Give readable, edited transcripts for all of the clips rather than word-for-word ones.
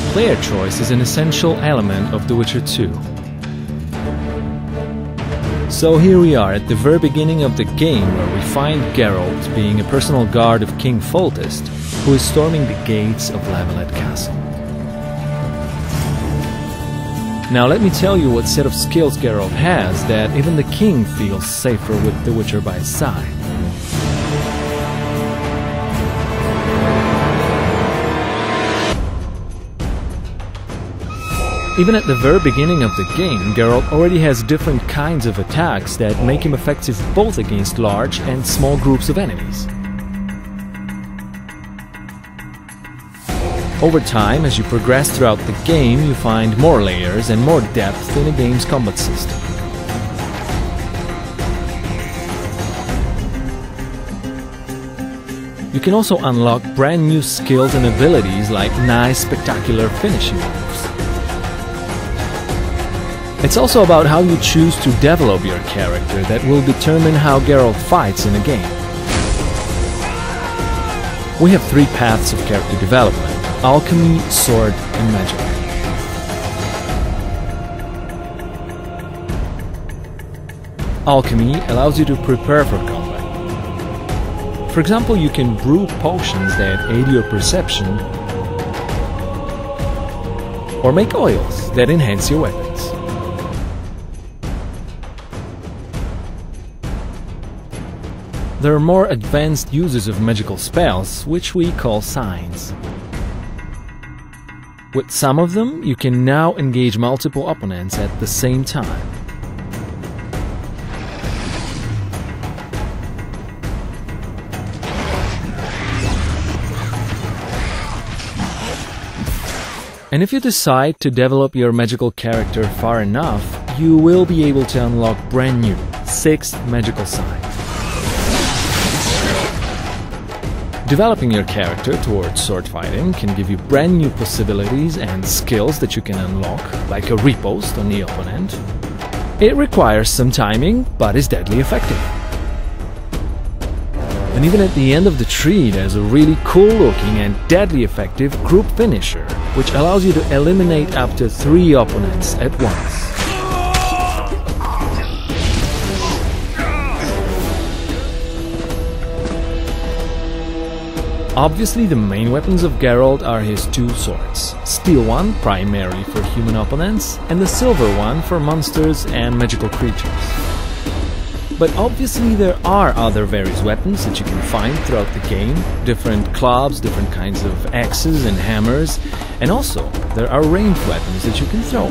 player choice is an essential element of The Witcher 2. So here we are at the very beginning of the game, where we find Geralt being a personal guard of King Foltest, who is storming the gates of Levelet Castle. Now let me tell you what set of skills Geralt has that even the king feels safer with the Witcher by his side. Even at the very beginning of the game, Geralt already has different kinds of attacks that make him effective both against large and small groups of enemies. Over time, as you progress throughout the game, you find more layers and more depth in the game's combat system. You can also unlock brand new skills and abilities like nice, spectacular finishing moves. It's also about how you choose to develop your character that will determine how Geralt fights in a game. We have three paths of character development: alchemy, sword, and magic. Alchemy allows you to prepare for combat. For example, you can brew potions that aid your perception, or make oils that enhance your weapons. There are more advanced uses of magical spells, which we call signs. With some of them, you can now engage multiple opponents at the same time. And if you decide to develop your magical character far enough, you will be able to unlock brand new 6th magical sign. Developing your character towards sword fighting can give you brand new possibilities and skills that you can unlock, like a riposte on the opponent. It requires some timing, but is deadly effective. And even at the end of the tree, there's a really cool looking and deadly effective group finisher, which allows you to eliminate up to 3 opponents at once. Obviously, the main weapons of Geralt are his 2 swords, steel one primarily for human opponents, and the silver one for monsters and magical creatures. But obviously there are other various weapons that you can find throughout the game, different clubs, different kinds of axes and hammers, and also there are ranged weapons that you can throw.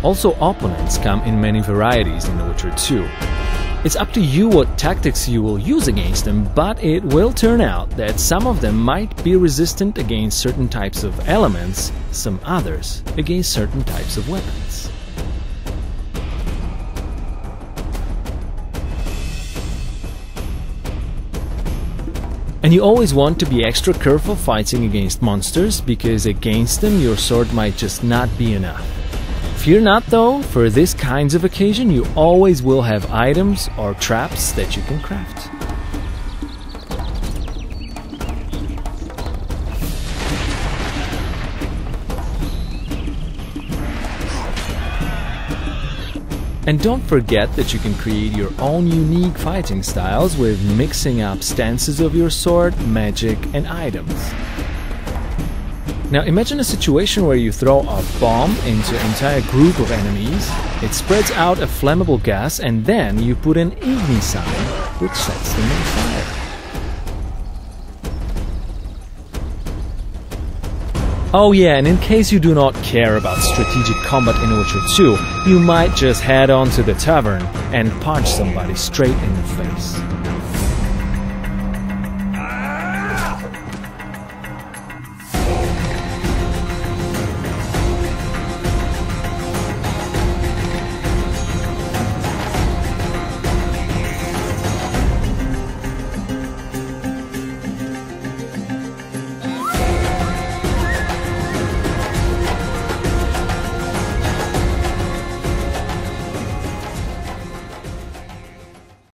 Also, opponents come in many varieties in The Witcher 2. It's up to you what tactics you will use against them, but it will turn out that some of them might be resistant against certain types of elements, some others against certain types of weapons. And you always want to be extra careful fighting against monsters, because against them your sword might just not be enough. Fear not though, for this kinds of occasion you always will have items or traps that you can craft. And don't forget that you can create your own unique fighting styles with mixing up stances of your sword, magic and items. Now imagine a situation where you throw a bomb into an entire group of enemies, it spreads out a flammable gas, and then you put an igni sign which sets them on fire. Oh yeah, and in case you do not care about strategic combat in Witcher 2, you might just head on to the tavern and punch somebody straight in the face.